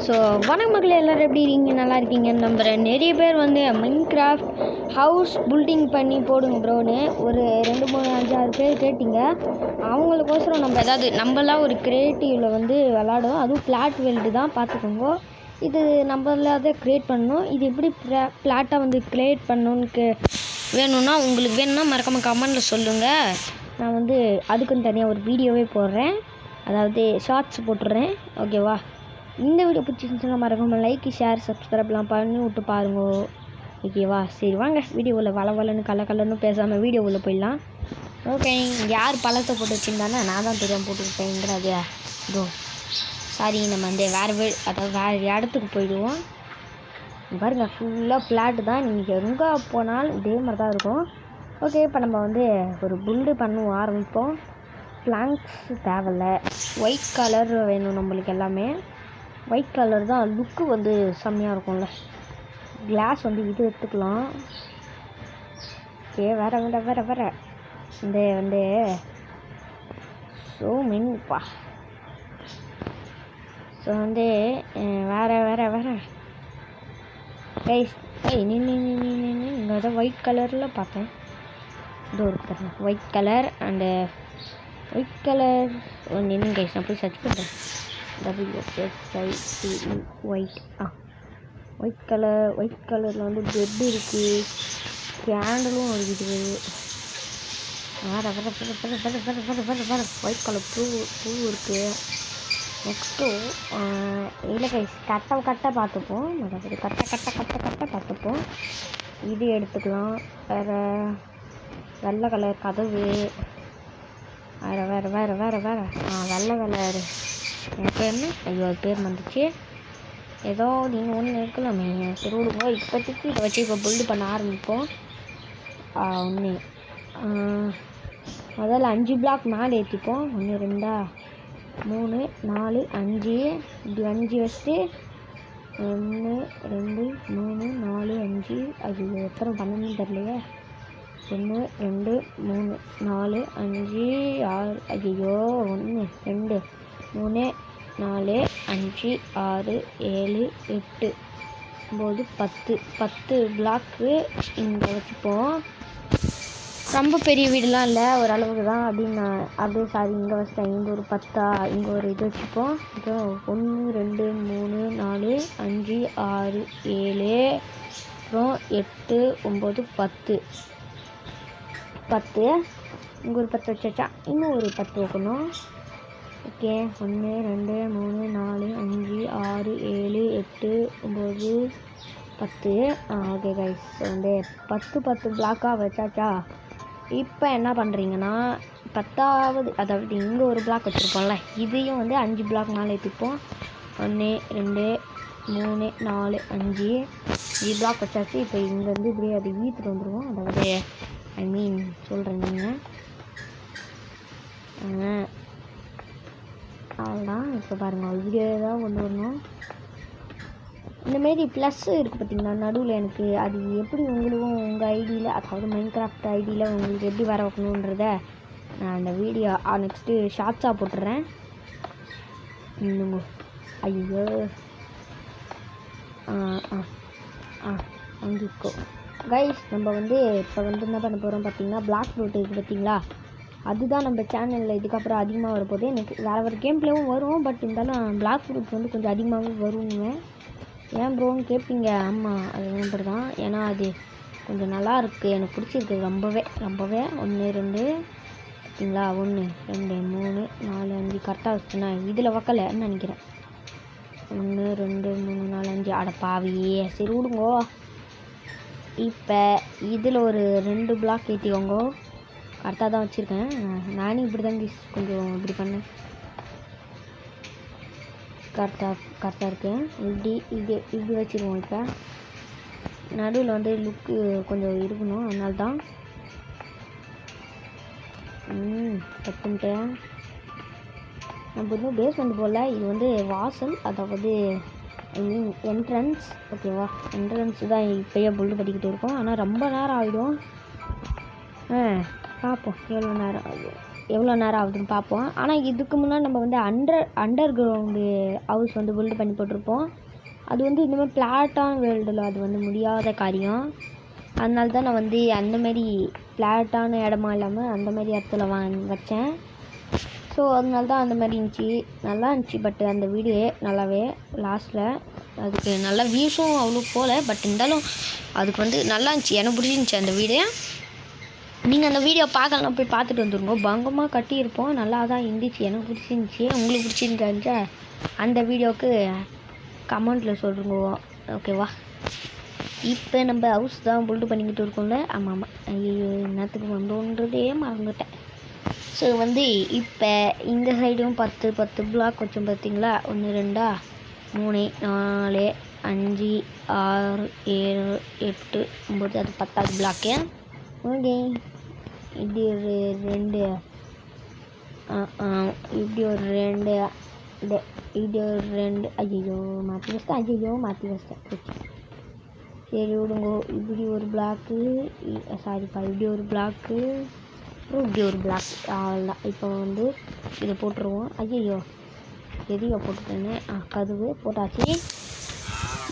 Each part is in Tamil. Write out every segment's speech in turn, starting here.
ஸோ வணக்கம் மக்களே, எல்லோரும் எப்படி இருக்கீங்க? நல்லா இருக்கீங்கன்னு நம்புகிறேன். நிறைய பேர் வந்து மைன்கிராஃப்ட் ஹவுஸ் பில்டிங் பண்ணி போடுங்க ப்ரோன்னு ஒரு 2, 3, 5, 6 பேர் கேட்டிங்க. அவங்களுக்கோசரம் நம்ம ஏதாவது நம்மளாம் ஒரு க்ரியேட்டிவில் வந்து விளாடுவோம். அதுவும் பிளாட் வெல்டு தான், பார்த்துக்கோங்க. இது நம்மளாத க்ரியேட் பண்ணணும். இது எப்படி பிளாட்டாக வந்து க்ரியேட் பண்ணணுன்னு வேணும்னா உங்களுக்கு வேணும்னா மறக்காமல் கமெண்டில் சொல்லுங்கள். நான் வந்து அதுக்குன்னு தனியாக ஒரு வீடியோவே போடுறேன், அதாவது ஷார்ட்ஸ் போட்டுடுறேன். ஓகேவா? இந்த வீடியோ பிடிச்சிருந்துச்சுன்னா மறக்காமல் லைக், ஷேர், சப்ஸ்கிரைப்லாம் பண்ணி விட்டு பாருங்க. ஓகேவா? சரி வாங்க வீடியோவில் வளன்னு கலன்னு பேசாமல் வீடியோவில் போயிடலாம். ஓகே, இங்கே யார் பழத்தை போட்டு வச்சுருந்தானே நான் தான் தெரியாமல் போட்டுக்கிட்டேங்கிறது. இதோ சாரி, நம்ம வந்து வேறு இடத்துக்கு போயிடுவோம். பாருங்க, ஃபுல்லாக ஃப்ளாட்டு தான். நீங்கள் எங்கே போனாலும் இதே மாதிரி தான் இருக்கும். ஓகே, இப்போ நம்ம வந்து ஒரு பில்டு பண்ண ஆரம்பிப்போம். பிளாங்க்ஸ் தேவையில்ல, ஒயிட் கலர் வேணும் நம்மளுக்கு. எல்லாமே ஒயிட் கலர் தான் லுக்கு வந்து செம்மையாக இருக்கும்ல. கிளாஸ் வந்து இது எடுத்துக்கலாம். ஓகே, வேற இந்த வந்து ஸோ மின்ப்பா. ஸோ வந்து வேற கைஸ், நின்று இங்கே தான் ஒயிட் கலரில் பார்த்தேன். இது ஒரு white colour and white colour நின்று கைஸ். நான் போய் சர்ச் பண்ணுறேன். WSITE white. ஒயிட் கலரில் வந்து பெட்டு இருக்குது, கேண்டலும் இருக்குது. வேறு ஒயிட் கலர் பூ இருக்குது. நெக்ஸ்ட்டு இல்லை கைஸ், கட்டை பார்த்துப்போம். அதாவது கட்டை பார்த்துப்போம். இது எடுத்துக்கலாம். வேறு வெள்ளை கலர் கதவு. வேறு வெள்ளை கலர். என் பேர் என்ன? ஐயோ, பேர் வந்துச்சு. ஏதோ நீங்கள் ஒன்று இருக்கலாமே. சரி விடுங்க, இப்போதைக்கு இதை வச்சு இப்போ பில்டு பண்ண ஆரம்பிப்போம். ஒன்று முதல்ல 5 பிளாக் மேலே ஏற்றிப்போம். 1, 2, 3, 4, 5. இப்படி 5 வச்சுட்டு 1, 2, 3, 4, 5. அது எத்தனை பண்ணணும்னு தெரியலையே. 1, 2, 3, 4, 5, 6. ஐயோ, 1, 2, 3, 4, 5, 6, 7, 8, 9, 10 பிளாக்கு இங்கே வச்சுப்போம். ரொம்ப பெரிய வீடுலாம் இல்லை, ஓரளவுக்கு தான் அப்படின்னு சாரி இங்கே வச்சுட்டேன். இங்கே ஒரு 10, இங்கே ஒரு இது வச்சுப்போம். இப்போ 1, 2, 3, 4, 5, 6, 7, அப்புறம் 8, 9, 10. இங்கே ஒரு 10 வச்சாச்சா, இன்னும் ஒரு 10 வைக்கணும். ஓகே, 1, 2, 3, 4, 5, 6, 7, 8, 9, 10. ஓகே கைஸ், வந்து 10 பிளாக்காக வச்சாச்சா. இப்போ என்ன பண்ணுறீங்கன்னா 10வது, அதாவது இங்கே ஒரு பிளாக் வச்சுருப்போம்ல, இதையும் வந்து 5 பிளாக் மேலே ஏற்றிப்போம். 1, 2, 3, 4, 5 பிளாக் வச்சாச்சு. இப்போ இங்கேருந்து இப்படியே அது ஈத்துட்டு வந்துடுவோம். அதாவது சொல்கிறேன் நீங்கள். அவ்வளோதான். இப்போ பாருங்கள், இப்படியே தான் கொண்டு வரணும். இந்தமாரி ப்ளஸ் இருக்குது பார்த்திங்களா நடுவில். எனக்கு அது எப்படி உங்களுக்கும் உங்கள் ஐடியில், அதாவது மைன்கிராஃப்ட் ஐடியில் உங்களுக்கு எப்படி வர வைக்கணுன்றத நான் அந்த வீடியோ நெக்ஸ்ட்டு ஷார்ட்ஸாக போட்டுடுறேன். ஐயோ, அங்கிக்கோ கைஸ். நம்ம வந்து இப்போ வந்து என்ன பண்ண போகிறோம் பார்த்திங்கன்னா, பிளாக் ஃப்ரூட் இருக்குது பார்த்திங்களா, அதுதான் நம்ம சேனலில் இதுக்கப்புறம் அதிகமாக வரப்போகுது. எனக்கு வேறு கேம் பிளேவும் வரும், பட் இருந்தாலும் பிளாக் ஃப்ரூட் வந்து கொஞ்சம் அதிகமாகவே வருங்க. ஏன் ப்ரோன்னு கேட்பீங்க. ஆமாம், அது நம்பர் தான். ஏன்னா அது கொஞ்சம் நல்லா இருக்குது, எனக்கு பிடிச்சிருக்கு ரொம்பவே. 1, 2 பார்த்தீங்களா, 1, 2, 3, 4, 5 கரெக்டாக வச்சுன்னா இதில் வைக்கலைன்னு நினைக்கிறேன். 1, 2, 3, 4, 5. அட பாவியே, சரி விடுங்கோ. இப்போ இதில் ஒரு 2 பிளாக் ஏற்றிக்கோங்க. கரெக்டாக தான் வச்சுருக்கேன். நானும் இப்படி தான் கொஞ்சம் இப்படி பண்ணேன். கரெக்டாக இருக்குது. இப்படி வச்சுருவோம். இப்போ நடுவில் வந்து லுக்கு கொஞ்சம் இருக்கணும், அதனால தான். தப்புன்ட்டேன். நம்ம இன்னும் பேஸ்மெண்ட் போல். இது வந்து வாசல், அதாவது என்ட்ரன்ஸ். ஓகேவா? என்ட்ரன்ஸ் தான் இப்போயே புல்லு கட்டிக்கிட்டு இருக்கோம். ஆனால் ரொம்ப நேரம் ஆகிடும். பார்ப்போம் எவ்வளோ நேரம் ஆகும். எவ்வளோ நேரம் ஆகுதுன்னு பார்ப்போம். ஆனால் இதுக்கு முன்னாடி நம்ம வந்து அண்டர் கிரவுண்டு ஹவுஸ் வந்து பில்டு பண்ணி போட்டிருப்போம். அது வந்து இந்தமாதிரி பிளாட்டான வேர்ல்டில் அது வந்து முடியாத காரியம். அதனால தான் நான் வந்து அந்தமாரி பிளாட்டான இடமா இல்லாமல் அந்தமாரி இடத்துல வச்சேன். ஸோ அதனால தான் அந்தமாதிரி இருந்துச்சு, நல்லா இருந்துச்சு. பட் அந்த வீடியோ நல்லாவே லாஸ்ட்டில் அதுக்கு நல்லா வியூஸும் அவ்வளோ போகல. பட் இருந்தாலும் அதுக்கு வந்து நல்லா இருந்துச்சு, எனக்கு பிடிச்சிருந்துச்சி அந்த வீடியோ. நீங்கள் அந்த வீடியோ பார்க்கலாம், போய் பார்த்துட்டு வந்துருங்க. பங்கமாக கட்டியிருப்போம், நல்லா தான் இருந்துச்சு, எனக்கு பிடிச்சிருந்துச்சி. உங்களுக்கு பிடிச்சிருந்துச்சா அந்த வீடியோவுக்கு கமெண்ட்டில் சொல்லுங்க, ஓகேவா? இப்போ நம்ம ஹவுஸ் தான் பில்டு பண்ணிக்கிட்டு இருக்கோம்ல. ஆமாம் ஐயோ என்னத்துக்கு வந்தோன்றதே மறந்துட்டேன். ஸோ வந்து இப்போ இந்த சைடும் 10 பிளாக் வச்சோம் பார்த்தீங்களா? 1 2 3 4 5 6 7 8 9 அது 10வது பிளாக்கு. ஓகே, இப்படி ஒரு 2 இப்படி ஒரு 2 இப்படி ஒரு 2 ஐயோ மாற்றி வச்சிட்டேன். சரி விடுங்க. இப்படி ஒரு பிளாக்கு, சாரிப்பா, இப்படி ஒரு பிளாக்கு, அப்புறம் இப்படி ஒரு பிளாக். அவ்வளோதான். இப்போ வந்து இதை போட்டுருவோம். ஐயோ எதையோ போட்டுட்டேன்னு கதவு போட்டாச்சு.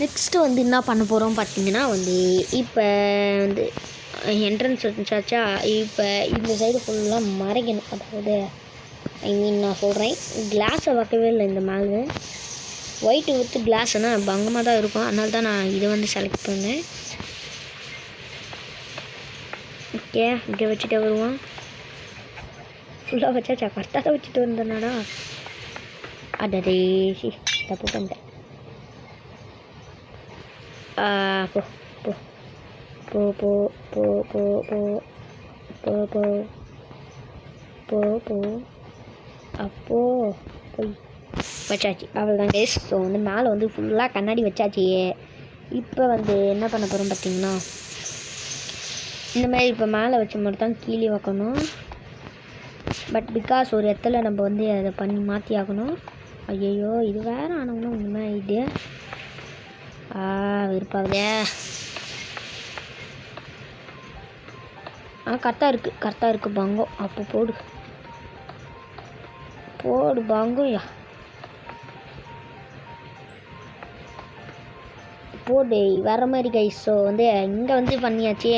நெக்ஸ்ட்டு வந்து என்ன பண்ண போகிறோம் பார்த்தீங்கன்னா வந்து இப்போ வந்து என்ட்ரன்ஸ் வச்சாச்சா. இப்போ இந்த சைடு ஃபுல்லாக மறைக்கணும். அதாவது நான் சொல்கிறேன், கிளாஸை வைக்கவே இல்லை இந்த மேலே. ஒயிட்டு வித்து கிளாஸ்னா பங்கமாக தான் இருக்கும். அதனால தான் நான் இதை வந்து செலக்ட் பண்ணேன். ஓகே, இங்கே வச்சுட்டு வருவோம். ஃபுல்லாக வச்சாச்சா? கரெக்டாக தான் வச்சுட்டு வந்தேனாடா. அடடே தப்பு பண்ணிட்டேன். போ போ போ போ போ போ போ போ போ போ அப்போ போய் வச்சாச்சு. அவ்வளோதான் கைஸ். ஸோ வந்து மேலே வந்து ஃபுல்லாக கண்ணாடி வச்சாச்சு. இப்போ வந்து என்ன பண்ண போகிறோம் பார்த்தீங்கன்னா, இந்த மாதிரி இப்போ மேலே வச்ச மாதிரி தான் கீழே வைக்கணும். பட் பிகாஸ் ஒரு இடத்துல நம்ம வந்து அதை பண்ணி மாற்றி ஆகணும். ஐயோ இது வேறு ஆனவங்களும் ஒன்றுமே இது விருப்பாகுதே. கரெக்டாக இருக்குது பங்கம். அப்போ போடு பங்கம்யா, போடு வர மாதிரி கைஸ். ஸோ வந்து இங்கே வந்து பண்ணியாச்சு.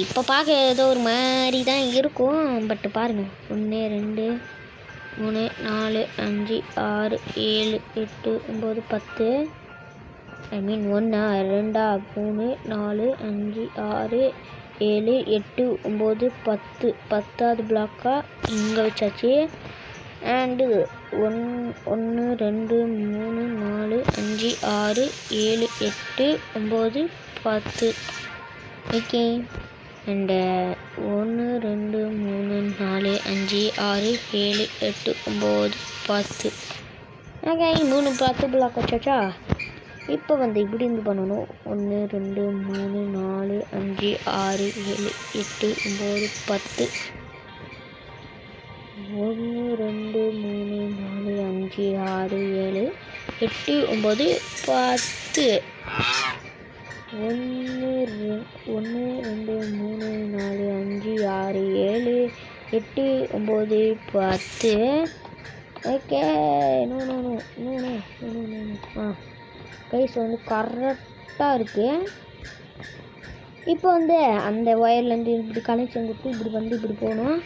இப்போ பார்க்க ஏதோ ஒரு மாதிரி தான் இருக்கும். பட்டு பாருங்கள், 1 2 3 4 5 6 7 8 9 10 1 2 3 4 5 6 7 8 9 10 10வது பிளாக்காக இங்கே வச்சாச்சு. And 1 2 3 4 5 6 7 8 9 10. Okay, and 1 2 3 4 5 6 7 8 9 10. Okay, 3 10 block வச்சாச்சா. இப்போ வந்து இப்படி இருந்து பண்ணணும். 1 2 3 4 5 6 7 8 9 10. 1 2 3 4 5 6 7 8 9 10. 1 2 3 4 5 6 7 8 9 10. ஓகே, கைஸ் வந்து கரெக்டாக இருக்குது. இப்போ வந்து அந்த ஒயர்லேருந்து இப்படி கனெக்ஷன் கொடுத்து இப்படி வந்து இப்படி போகணும்.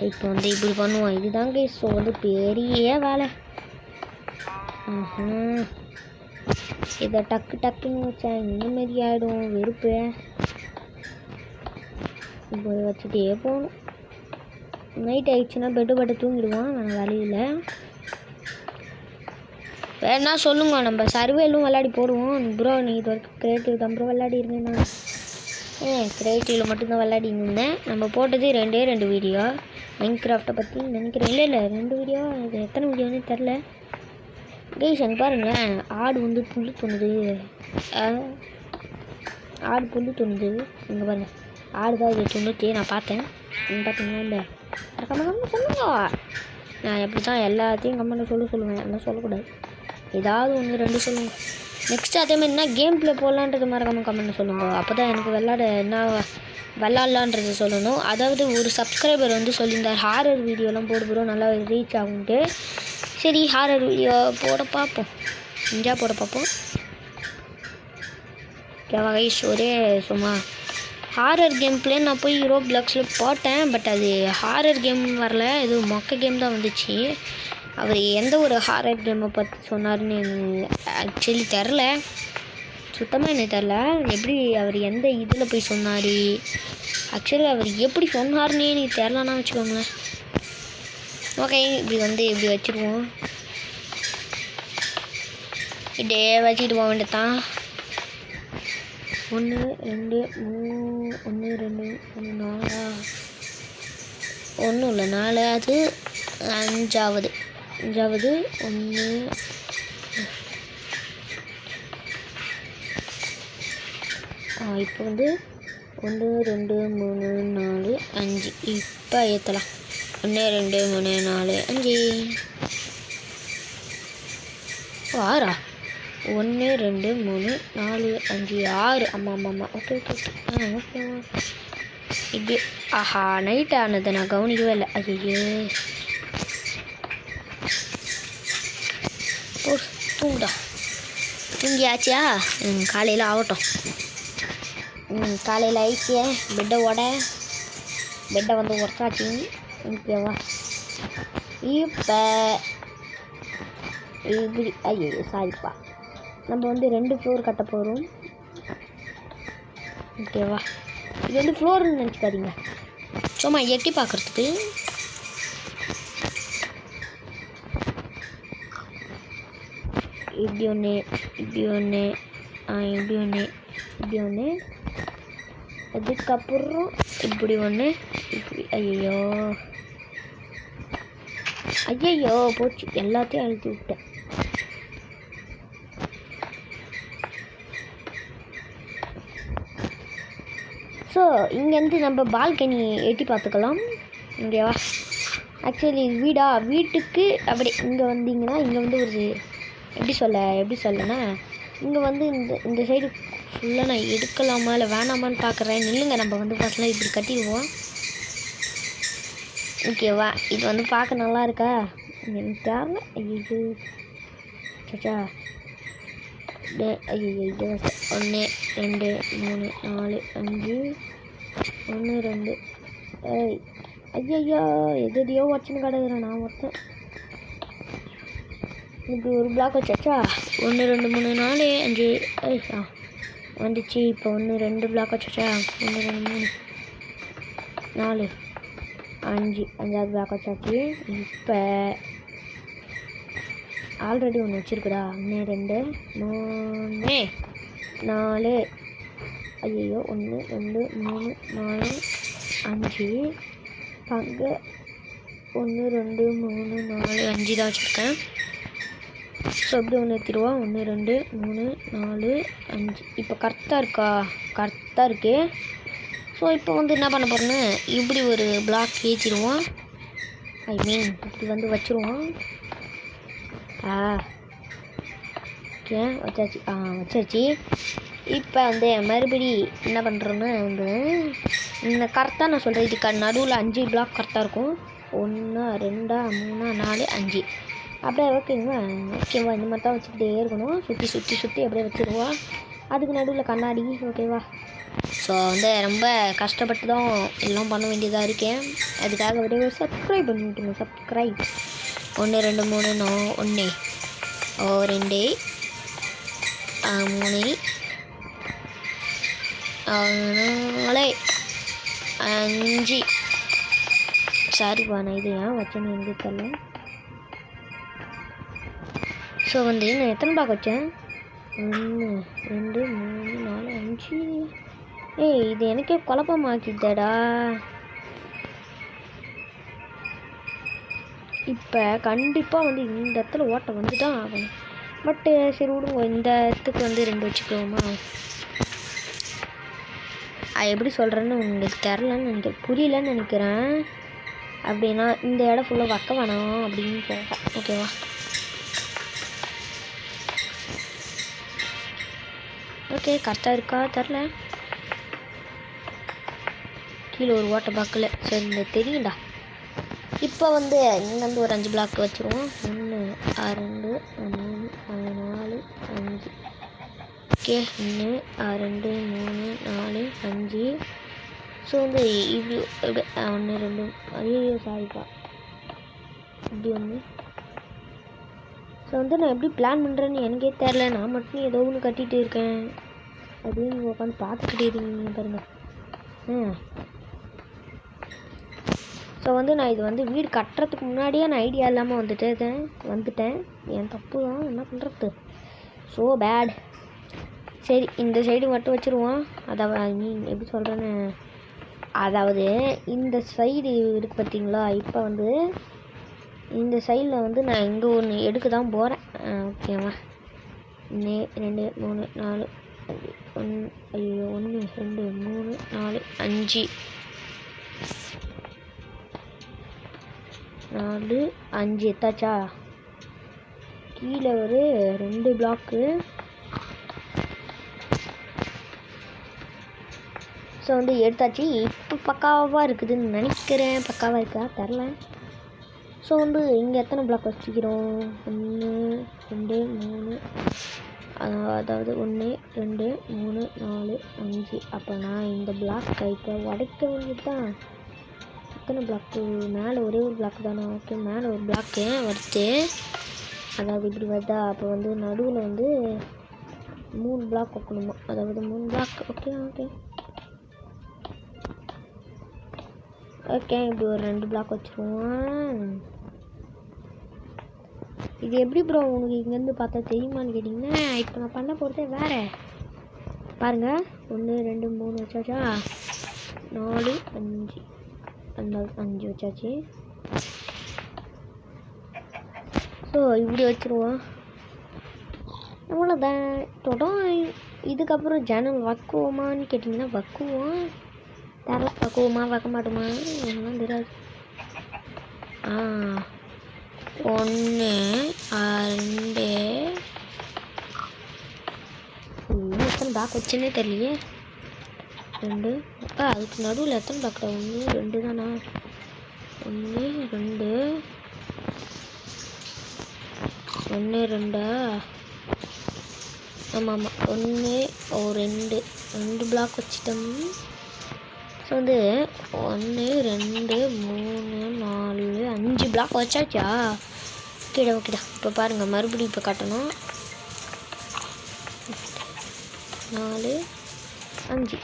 இப்போ வந்து இப்படி பண்ணுவோம். இதுதான் கைஸ். ஸோ வந்து பெரிய வேலை. இதை டக்குன்னு வச்சேன் இந்தமாரி ஆகிடும், வெறுப்பு. இப்போ வச்சுட்டே போகணும். நைட் ஆகிடுச்சுன்னா பெட்டு தூங்கிடுவான். நான் வழியில் வேணா சொல்லுங்க, நம்ம சர்வேலும் விளையாடி போடுவோம் ப்ரோ. நீங்கள் இது வரைக்கும் கிரியேட்டிவ் தான் ப்ரோ விளையாடி இருந்தேன். நான் கிரியேட்டிவில் மட்டும்தான் விளையாடி இருந்தேன். நம்ம போட்டது 2 வீடியோ மைன்கிராஃப்டை பற்றி நினைக்கிறேன். இல்லை 2 வீடியோ. இது எத்தனை வீடியோன்னு தெரில கைஸ். எனக்கு பாருங்கள், ஆடு வந்து புல்லு தோணுது. ஆடு புல்லு தோணுது. இங்கே பாருங்கள், ஆடு தான் இது தோணுச்சு. நான் பார்த்தேன். பார்த்தீங்களா? இல்லை கமெண்ட் சொல்லுங்க. நான் எப்படி தான் எல்லாத்தையும் கமெண்ட் சொல்லுவேன். எல்லாம் சொல்லக்கூடாது. ஏதாவது 1 2 சொல்லுங்கள். நெக்ஸ்ட்டு அதேமாதிரி என்ன கேம் ப்ளே போடலான்றது மறக்காமல் கமெண்ட் சொல்லுங்கள். அப்போ தான் எனக்கு விளாட என்ன விளாட்லான்றது சொல்லணும். அதாவது ஒரு சப்ஸ்கிரைபர் வந்து சொல்லியிருந்தார் ஹாரர் வீடியோலாம் போடு ப்ரோ நல்லா ரீச் ஆகுன்ட்டு. சரி ஹாரர் வீடியோ போட பார்ப்போம், செஞ்சால் போட பார்ப்போம். ஓகேவா கைஸ், ஒரே சும்மா ஹாரர் கேம் பிளே நான் போய் ரோப்ளாக்ஸில் போட்டேன். பட் அது ஹாரர் கேம் வரல, இது மொக்க கேம் தான் வந்துச்சு. அவர் எந்த ஒரு ஹாரர் கேமை பற்றி சொன்னார்னு ஆக்சுவலி தெரில, சுத்தமாக எனக்கு தெரில. எப்படி அவர் எந்த இதில் போய் சொன்னார், ஆக்சுவலி அவர் எப்படி சொன்னார்னே எனக்கு தெரிலன்னா வச்சுக்கோங்களேன். ஓகே, இப்படி வச்சுருவோம், இப்படியே வச்சுட்டு போக வேண்டியதான். 1 2 3 1 2 3 4 ஒன்றும் இல்லை 4, அது 5வது 1 இப்போ வந்து 1 2 3 4 5 இப்போ ஏற்றலாம். 1 2 3 4 5 6 1 2 3 4 5 6. ஆமாம். ஓகே. ஓகே இப்படி ஆஹா நைட் ஆனதை நான் கவனிக்கவே இல்லை. ஐயோ தூங்குடா, தூங்கியாச்சியா? காலையில் ஆகட்டும். காலையில் ஆயிடுச்சு, பெட்டை வந்து உரச்சாச்சு. ஓகேவா, இப்போ இப்படி ஐயோ சாரிப்பா, நம்ம வந்து 2 ஃப்ளோர் கட்ட போகிறோம். ஓகேவா, இது வந்து ஃப்ளோர்னு நினச்சிக்காதீங்க, சும்மா எட்டி பார்க்குறதுக்கு. இப்படி ஒன்று அதுக்கப்புறம் இப்படி ஒன்று இப்படி. ஐயோ போச்சு, எல்லாத்தையும் அழுத்தி விட்டேன். ஸோ இங்கேருந்து நம்ம பால்கனி எட்டி பார்த்துக்கலாம். இங்கேவா, ஆக்சுவலி வீட்டுக்கு அப்படி இங்கே வந்தீங்கன்னா இங்கே வந்து ஒரு எப்படி சொல்லனா இங்கே வந்து இந்த சைடு ஃபுல்லாக நான் எடுக்கலாமா இல்லை வேணாமான்னு பார்க்குறேன். நில்லுங்க, நம்ம வந்து ஃபஸ்ட்லாம் இப்படி கட்டிடுவோம். ஓகேவா, இது வந்து பார்க்க நல்லா இருக்கா? எனக்கு தேவை. ஐயோ சச்சா, ஐயோ 1 2 3 4 5 1 2 ஐயோ எதையோ வச்சுன்னு கிடக்குறேன் நான் மொத்தம். இப்படி ஒரு பிளாக் வச்சாச்சா, 1 2 3 4 5 வந்துச்சு. இப்போ 1 2 பிளாக் வச்சாச்சா, 1 2 3 4 5 5வது பிளாக் வச்சாச்சு. இப்போ ஆல்ரெடி ஒன்று வச்சுருக்குடா, 1 2 3 4 ஐயோ 1 2 3 4 5 அங்கே 1 2 3 4 5 தான் வச்சுருக்கேன். ஸோ எப்படி ஒன்று எடுத்துருவோம், 1 2 3 4 5. இப்போ கரெக்டாக இருக்கு. ஸோ இப்போ வந்து என்ன பண்ண போகிறோன்னு இப்படி ஒரு பிளாக் ஏற்றிடுவோம். இப்படி வந்து வச்சுருவோம். ஓகே வச்சாச்சு. இப்போ வந்து மறுபடி என்ன பண்ணுறோன்னா வந்து இந்த கரெக்டாக நான் சொல்கிறேன், இதுக்கு நடுவில் 5 பிளாக் கரெக்டாக இருக்கும். 1 2 3 4 5 அப்படியே ஓகேவா. இந்த மாதிரி தான் வச்சுக்கிட்டே இருக்கணும், சுற்றி அப்படியே வச்சுருவோம். அதுக்கு நடுவில் கண்ணாடி. ஓகேவா, ஸோ வந்து ரொம்ப கஷ்டப்பட்டு தான் எல்லாம் பண்ண வேண்டியதாக இருக்கேன். அதுக்காக வீடியோ சப்ஸ்கிரைப் பண்ணி விட்டுருங்க. சப்ஸ்கிரைப் 1 2 3 1 2 3 4 5. சாரிப்பா, நான் இது ஏன் வச்சேன்னு எனக்கு தெரியல. ஸோ வந்து நான் எத்தனை பாக் வச்சேன், 1 2 3 4 5. இது எனக்கே குழப்பமாக்கிட்டடா. இப்போ கண்டிப்பாக வந்து இந்த இடத்துல ஓட்டை வந்து தான் ஆகணும். பட்டு சரி விடுங்க, இந்த இடத்துக்கு வந்து 2 வச்சுக்கோமா. எப்படி சொல்கிறேன்னு உங்களுக்கு தெரிலன்னு நினைக்கிறேன், புரியலன்னு நினைக்கிறேன். அப்படின்னா இந்த இடம் ஃபுல்லாக வைக்க வேணாம் அப்படின்னு சொல்கிறேன். ஓகேவா, ஓகே கரெக்டாக இருக்கா தெரில. கீழே ஒரு ஓட்டை பார்க்கல. சரி இந்த தெரியும்டா. இப்போ வந்து இங்கேருந்து ஒரு 5 பிளாக் வச்சுருவோம். 1 2 3 4 5. ஓகே 1 2 3 4 5. ஸோ வந்து இப்படி எப்படி 1 2 ஐயோ சாரிப்பா இப்படி ஒன்று. ஸோ வந்து நான் எப்படி பிளான் பண்ணுறேன்னு எனக்கே தெரில. நான் மட்டும் ஏதோ ஒன்று கட்டிகிட்டு இருக்கேன் அப்படின்னு நீங்கள் உட்காந்து பார்த்துக்கிட்டே இருக்கீங்க பாருங்கள். ஸோ வந்து நான் இது வந்து வீடு கட்டுறதுக்கு முன்னாடியே நான் ஐடியா இல்லாமல் வந்துட்டேன். என் தப்பு தான், என்ன பண்ணுறது, ஸோ பேட். சரி இந்த சைடு மட்டும் வச்சுருவோம். அதாவது எப்படி சொல்கிறேன்னு, அதாவது இந்த சைடு இருக்குது பார்த்தீங்களா. இப்போ வந்து இந்த சைடில் வந்து நான் இங்கே ஒன்று எடுக்க தான் போகிறேன். ஓகேவா. 1 2 3 4 5 1 2 3 4 5 4 5 எத்தாச்சா. கீழே ஒரு 2 பிளாக்கு. ஸோ வந்து எடுத்தாச்சு. இப்போ பக்காவாக இருக்குதுன்னு நினைக்கிறேன். பக்காவாக இருக்கா தெரில. ஸோ வந்து இங்கே எத்தனை பிளாக் வச்சுக்கிறோம், 1 2 3, அதாவது 1 2 3 4 5. அப்போ நான் இந்த பிளாக் கைப்பை உடைக்க வேண்டியது தான். எத்தனை பிளாக்கு, மேலே ஒரே ஒரு பிளாக் தானே. ஓகே மேலே ஒரு பிளாக்கு வருது, அதாவது இப்படி வருதா. அப்போ வந்து நடுவில் வந்து 3 பிளாக் வைக்கணுமா, அதாவது 3 பிளாக். ஓகே ஓகே ஓகே இப்படி ஒரு 2 பிளாக் வச்சுருவோம். இது எப்படி ப்ரோ உனக்கு இங்கேருந்து பார்த்தா தெரியுமான்னு கேட்டிங்கன்னா, இப்போ நான் பண்ண போகிறதே வேறு. பாருங்கள் 1 2 3 வச்சாச்சா, 4 5 அந்த 5 வச்சாச்சு. ஸோ இப்படி வச்சுருவோம். அவ்வளோதான் தொடம். இதுக்கப்புறம் ஜன்னல் வைக்குவோமான்னு கேட்டிங்கன்னா வைக்குவோம். தெரில வைக்குவோமா வைக்க மாட்டோமா ஒன்றும் தெரியாது. 1 2 எத்தனை பேக் வச்சுன்னே தெரியலையே. 2 அப்போ அதுக்கு நடுவில் எத்தனை பேக்கா, 1 2 தானா. 1 2 1 2 ஆமாம் 1 2 பிளாக் வச்சுட்டோம். ஸோ வந்து 1 2 3 4 5 பிளாக் வச்சாச்சா. ஓகேடா. இப்போ பாருங்கள் மறுபடியும் இப்போ கட்டணும். 4 5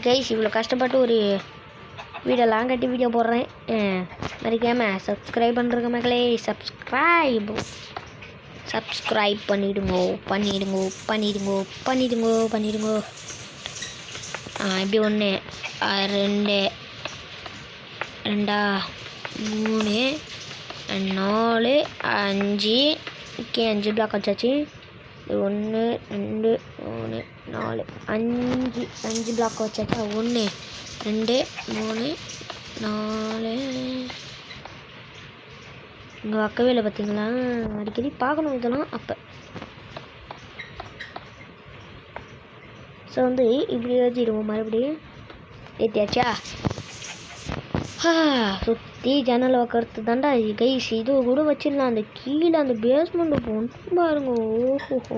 கைஸ். இவ்வளோ கஷ்டப்பட்டு ஒரு வீடெல்லாம் கட்டி வீடியோ போடுறேன். மறக்காமல் சப்ஸ்கிரைப் பண்ணுறங்க மக்களே. சப்ஸ்கிரைப் பண்ணிடுங்கோ. இப்படி 1 2 2 3 4 5. ஓகே 5 பிளாக் வச்சாச்சு. 1 2 3 4 5 பிளாக் வச்சாச்சா. 1 2 3 4 இங்கே வைக்கவே இல்லை பார்த்தீங்களா. அடிக்கடி பார்க்கணும் இதெல்லாம் அப்போ. ஸோ வந்து இப்படி எழுதிடுவோம் மறுபடியும். ஏற்றியாச்சா. சுற்றி ஜன்னல் வைக்கிறது தாண்டா கைஸ். இது கூட வச்சிடலாம். அந்த கீழே அந்த பேஸ்மெண்ட்டு பொண்ணு பாருங்க. ஓஹோ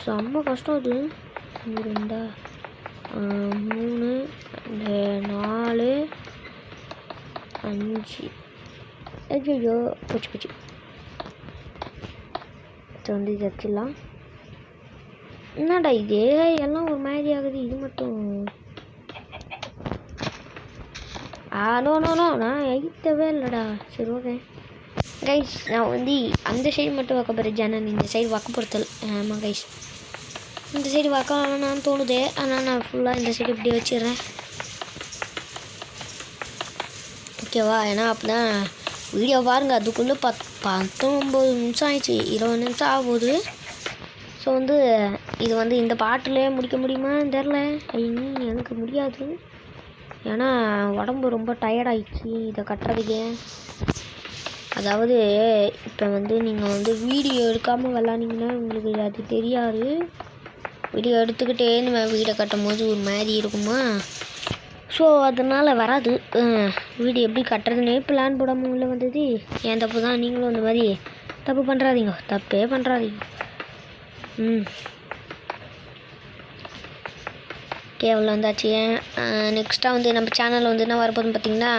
செம்ம கஷ்டம் அது. 2 3 4 5 ஐயோ போச்சு. வந்து இது வச்சிடலாம். என்னடா இது எல்லாம் ஒரு மாதிரி ஆகுது. இது மட்டும் நோ நான் எழுத்தவே இல்லைடா. சரி ஓகே கைஸ். நான் வந்து அந்த சைடு மட்டும் வைக்க போகிறேன் ஜன்னல். இந்த சைடு வைக்க பொறுத்தல். ஆமாம் கைஸ் இந்த சைடு வைக்கலான்னு தோணுது. ஆனால் நான் ஃபுல்லாக இந்த சைடு இப்படி வச்சிடுறேன். ஓகேவா. ஏன்னா அப்போ தான் வீடியோ பாருங்கள். அதுக்குள்ளே 19 நிமிஷம் ஆயிடுச்சு. 20 நிமிஷம் ஆகும்போது. ஸோ வந்து இது வந்து இந்த பாட்டிலே முடிக்க முடியுமான்னு தெரில. எனக்கு முடியாது. ஏன்னா உடம்பு ரொம்ப டயர்டாகிடுச்சு இதை கட்டுறதுக்கே. அதாவது இப்போ வந்து நீங்கள் வந்து வீடியோ எடுக்காமல் விளாண்டிங்கன்னா உங்களுக்கு அது தெரியாது. வீடியோ எடுத்துக்கிட்டே நம்ம வீடை கட்டும் போது ஒரு மாதிரி இருக்குமா, ஸோ அதனால் வராது. வீடு எப்படி கட்டுறதுனே பிளான் போடாமல் உள்ள வந்தது என் தப்பு தான். நீங்களும் அந்த மாதிரி தப்பு பண்ணுறாதீங்க, தப்பே பண்ணுறாதீங்க. கேவலம் வந்தாச்சு. நெக்ஸ்ட்டாக வந்து நம்ம சேனலில் வந்து என்ன வரப்போதுன்னு பார்த்தீங்கன்னா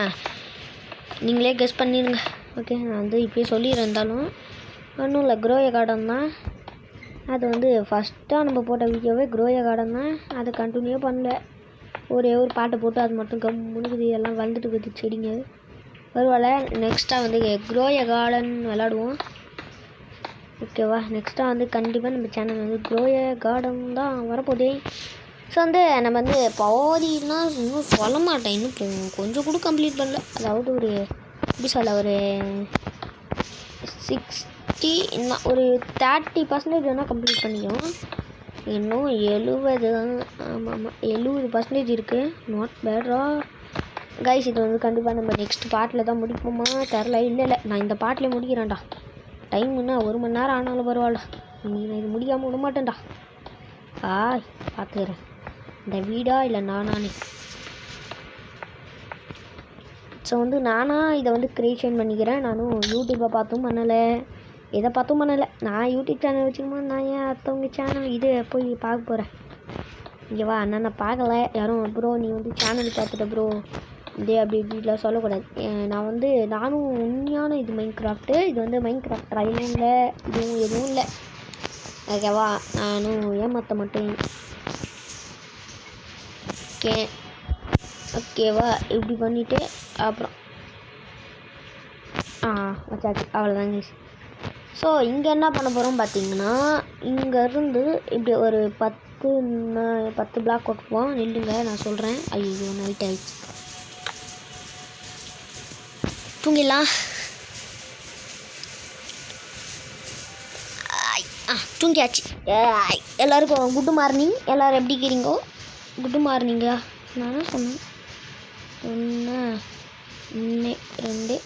நீங்களே கெஸ் பண்ணிடுங்க. ஓகே, நான் வந்து இப்போயே சொல்லியிருந்தாலும் ஒன்றும் இல்லை, க்ரோய கார்டன் தான். அது வந்து ஃபஸ்ட்டாக நம்ம போட்ட வீடியோவே க்ரோய கார்டன் தான். அதை கண்டினியூ பண்ணல, ஒரே ஒரு பாட்டை போட்டு அது மட்டும் முழுகுது, எல்லாம் வந்துட்டு இருக்குது செடிங்க. ஒருவேளை நெக்ஸ்ட்டாக வந்து க்ரோய கார்டன் விளாடுவோம். ஓகேவா, நெக்ஸ்ட்டாக வந்து கண்டிப்பாக நம்ம சேனல் வந்து க்ரோய கார்டன் தான் வரப்போதே. ஸோ வந்து நம்ம வந்து பாதினா இன்னும் சொல்ல மாட்டேன், இன்னும் கொஞ்சம் கூட கம்ப்ளீட் பண்ணல. அதாவது ஒரு எப்படி சொல்ல, ஒரு 60 ஒரு 30% வேணால் கம்ப்ளீட் பண்ணிக்கணும். இன்னும் 70 ஆமாம் 70% இருக்குது. நாட் பேட்ரா கைஸ். இது வந்து கண்டிப்பாக நம்ம நெக்ஸ்ட் பார்ட்டில் தான் முடிப்போமா தெரில. இல்லை நான் இந்த பார்ட்லேயே முடிக்கிறேன்டா. டைமுன்னா 1 மணி நேரம் ஆனாலும் பரவாயில்ல, நான் இது முடியாமல் விட மாட்டேன்டா. பார்த்துக்கிறேன் இந்த வீடா இல்லை நானே. ஸோ வந்து நானாக இதை வந்து க்ரியேஷன் பண்ணிக்கிறேன். நானும் யூடியூப்பை பார்த்தும் பண்ணலை, எதை பார்த்தும் பண்ணலை. நான் யூடியூப் சேனல் வச்சுக்கோமா, நான் ஏன் அடுத்தவங்க சேனல் இது போய் பார்க்க போகிறேன். இங்கே வா அண்ணா, நான் பார்க்கல யாரும். ப்ரோ நீ வந்து சேனல் பார்த்துட்ட ப்ரோ இதே அப்படி இப்படிலாம் சொல்லக்கூடாது. நான் வந்து நானும் உண்மையான இது மைன்கிராஃப்ட்டு, இது வந்து மைன்கிராஃப்ட் ட்ரைலும் இல்லை, இதுவும் எதுவும் இல்லை. ஓகேவா, நானும் ஏமாற்ற மாட்டேன். ஓகேவா, இப்படி பண்ணிவிட்டு அப்புறம் வச்சாச்சு, அவ்வளோதாங்க. ஸோ இங்கே என்ன பண்ண போகிறோம் பார்த்தீங்கன்னா, இங்கேருந்து இப்படி ஒரு 10 பிளாக் கொட்டுவோம். நில்லுங்க நான் சொல்கிறேன். ஐயோ நைட் ஆகிடுச்சு, தூங்கிடலாம். தூங்கியாச்சு. எல்லோருக்கும் குட் மார்னிங். எல்லோரும் எப்படி இருக்கிறீங்கோ? குட் மார்னிங்கா நான் சொன்னேன். 1 2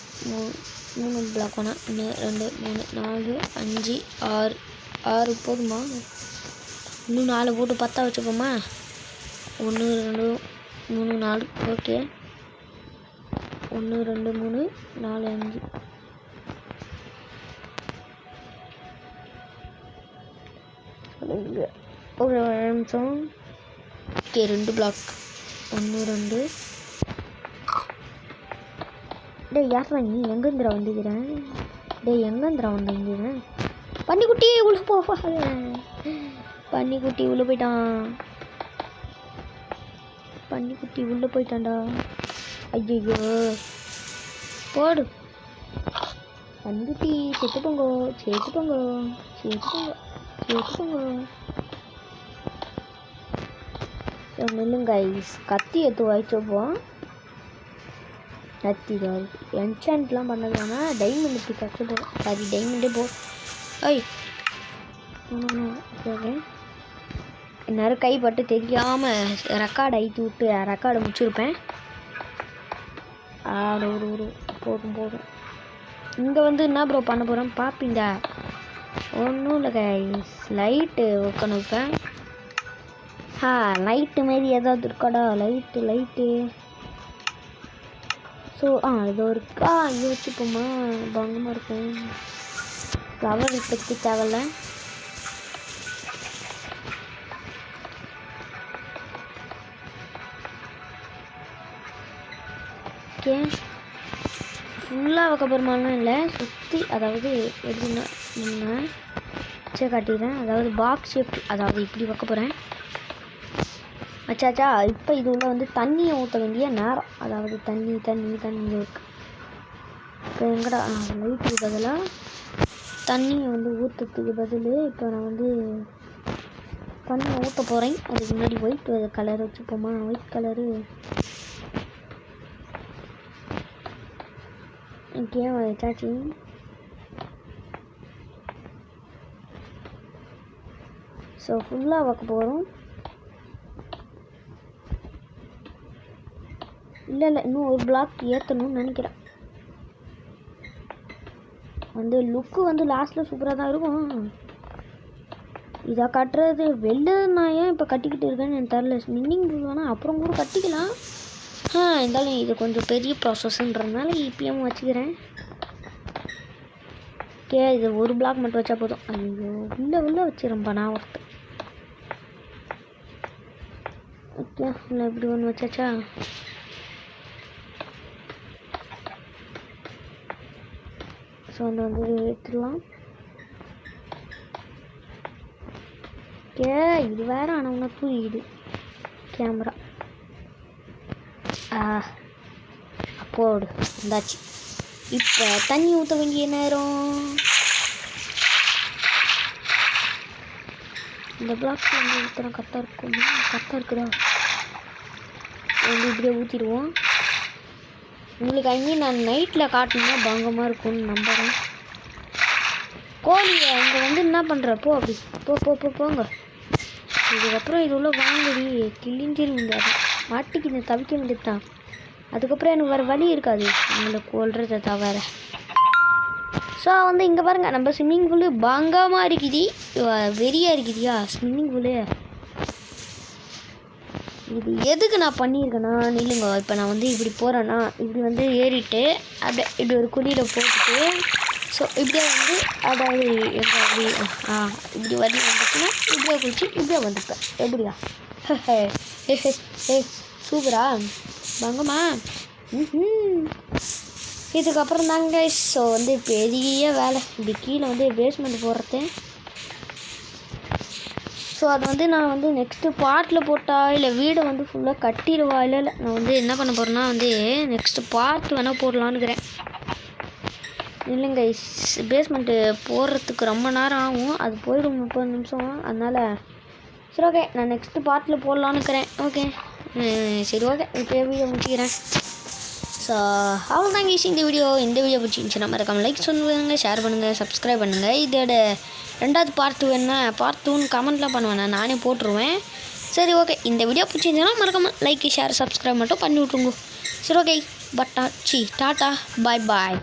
3 பிளாக் வேணா, 1 2 3 4 5 6 போதுமா? இன்னும் 4 போட்டு 10 வச்சுப்போமா? 1 2 3 4 ஓகே. 1 2 3 4 5 ஒரு நிமிஷம். Okay 2 black. 1 2 டே யாரா நீ? எங்கேந்திரா வந்துக்கிறேன்? டே எங்கேந்திரா வந்தேங்கிறேன்? பன்னிக்குட்டி உள்ளே போ. பன்னிக்குட்டி உள்ளே போயிட்டான். பன்னிக்குட்டி உள்ளே போயிட்டான்டா. ஐயோ போடு பன்னிக்குட்டி. செத்து போங்கோ, செத்து போங்கோ, செத்து போங்கோ, செத்து போங்கோ. நில்லுங்க ஐஸ். கத்தி எடுத்து வாய்ச்சோப்போம். கத்தி தான் என்சான்ட்லாம் பண்ணது வேணால் டைமண்ட் இப்படி கற்று போகிறோம். சரி டைமண்டே போ. ஐய் ஓகே. இந்நேரம் கைப்பட்டு தெரியாமல் ரெக்கார்டு ஐத்தி விட்டு ரெக்கார்டை முடிச்சிருப்பேன். ஒரு போதும் போதும். இங்கே வந்து என்ன ப்ரோ பண்ண போகிறோம் பார்ப்பீங்க. ஒன்றும் இல்லை கைஸ், லைட்டு வைக்கணும். இப்போ லைட்டு மாரி ஏதாவது இருக்காடா? லைட்டு ஸோ இதோ இருக்கா? இது வச்சுப்போமா? பங்கமாக இருக்கும். ஃப்ளவர் பற்றி தேவையில்ல. ஓகே ஃபுல்லாக வைக்க போகிறமாலாம் இல்லை, சுற்றி. அதாவது எப்படின்னா நீங்கள் வச்சு காட்டிடுறேன். அதாவது பாக்ஸ் ஷேப், அதாவது இப்படி வைக்க போகிறேன். அச்சாச்சா இப்போ இது உள்ள வந்து தண்ணியை ஊற்ற வேண்டிய நேரம். அதாவது தண்ணி இருக்குது. இப்போ எங்கடா லைட்டுக்கு பதிலாக தண்ணியை வந்து ஊற்றுறதுக்கு பதில் இப்போ நான் வந்து தண்ணியை ஊற்ற போகிறேன். அதுக்கு முன்னாடி ஒயிட் கலர் வச்சுப்போமா? ஒயிட் கலரு ஓகே வச்சாச்சு. ஸோ ஃபுல்லாக வைக்க போகிறோம். இல்லை இன்னும் ஒரு பிளாக் ஏற்றணும்னு நினைக்கிறேன். வந்து லுக்கு வந்து லாஸ்ட்டில் சூப்பராக தான் இருக்கும். இதை கட்டுறது வெளில நான் ஏன் இப்போ கட்டிக்கிட்டு இருக்கேன்னு எனக்கு தெரில. ஸ்விம்மிங் பூல் வேணால் அப்புறம் கூட கட்டிக்கலாம். இருந்தாலும் இது கொஞ்சம் பெரிய ப்ராசஸ்ன்றதுனால இப்பயும் வச்சுக்கிறேன். ஓகே, இது ஒரு பிளாக் மட்டும் வச்சா போதும். ஐயோ, உள்ளே வச்சிரும்பா நான் ஒருத்தர். ஓகே, இல்லை இப்படி ஒன்று வச்சாச்சா? ஸோ வந்து எடுத்துடலாம். ஓகே, இது வேறு ஆனால் ஒன்று தூக்கிடு கேமரா. அப்போடு இருந்தாச்சு. இப்போ தண்ணி ஊற்ற வேண்டிய நேரம். இந்த பிளாக்ஸ் வந்து ஊற்றுறோம். கரெக்டாக இருக்குதா? வந்து இப்படியே ஊற்றிடுவோம். உங்களுக்கு நான் நைட்டில் காட்டணும்னா பங்கமாக இருக்கும்னு நம்புகிறேன். கோழியை அங்கே வந்து என்ன பண்ணுறப்போ அப்படி போங்க. இதுக்கப்புறம் இது உள்ள வாங்கடி கிழிஞ்சிருங்க. மாட்டிக்கு நான் தவிக்க வேண்டியது தான். அதுக்கப்புறம் எனக்கு வேறு வழி இருக்காது உங்களை கொல்றதை தவிர. ஸோ வந்து இங்கே பாருங்கள், நம்ம ஸ்விம்மிங் பூலு பங்கமாக இருக்குது. வெறியாக இருக்குதியா ஸ்விம்மிங் பூலு. இது எதுக்கு நான் பண்ணியிருக்கேன்னா, நில்லுங்க. இப்போ நான் வந்து இப்படி போகிறேன்னா இப்படி வந்து ஏறிட்டு அப்படியே இப்படி ஒரு குழியில் போட்டுட்டு ஸோ இப்படியே வந்து அதாவது எங்கள் அப்படி இப்படி வழி வந்துச்சுன்னா இப்படியே குளிச்சு இப்படியே வந்துப்பேன். எப்படியா? சூப்பரா வாங்கம்மா. இதுக்கப்புறம் தாங்க ஸோ வந்து பெரிய வேலை இப்படி கீழே வந்து பேஸ்மெண்ட் போடுறது. ஸோ அது வந்து நான் வந்து நெக்ஸ்ட்டு பார்ட்டில் போட்டால் இல்லை வீடை வந்து ஃபுல்லாக கட்டிடுவா. இல்லை நான் வந்து என்ன பண்ண போகிறேன்னா வந்து நெக்ஸ்ட்டு பார்ட் வேணால் போடலான்னுக்கிறேன். இல்லைங்க, பேஸ்மெண்ட்டு போடுறதுக்கு ரொம்ப நேரம் ஆகும். அது போயிடும் 30 நிமிஷம். அதனால் சரி ஓகே, நான் நெக்ஸ்ட்டு பார்ட்டில் போடலான்னுக்கிறேன். ஓகே சரி ஓகே, இப்போ வீடியோ முடிச்சுக்கிறேன். ஸோ அவ்வளோதாங்க இந்த வீடியோ பிடிச்சிருந்துச்சுன்னா மறக்காமல் லைக் சொல்லுவாங்க, ஷேர் பண்ணுங்கள், சப்ஸ்கிரைப் பண்ணுங்கள். இதோட 2வது பார்ட் வேணுன்னா பார்ட் 2ன்னு கமெண்ட்லாம் பண்ணுவேன், நானே போட்டுருவேன். சரி ஓகே, இந்த வீடியோ பிடிச்சிருந்துச்சுன்னா மறக்காமல் லைக் ஷேர் சப்ஸ்கிரைப் மட்டும் பண்ணி விட்ருங்க. சரி ஓகே, டாட்டா பாய்.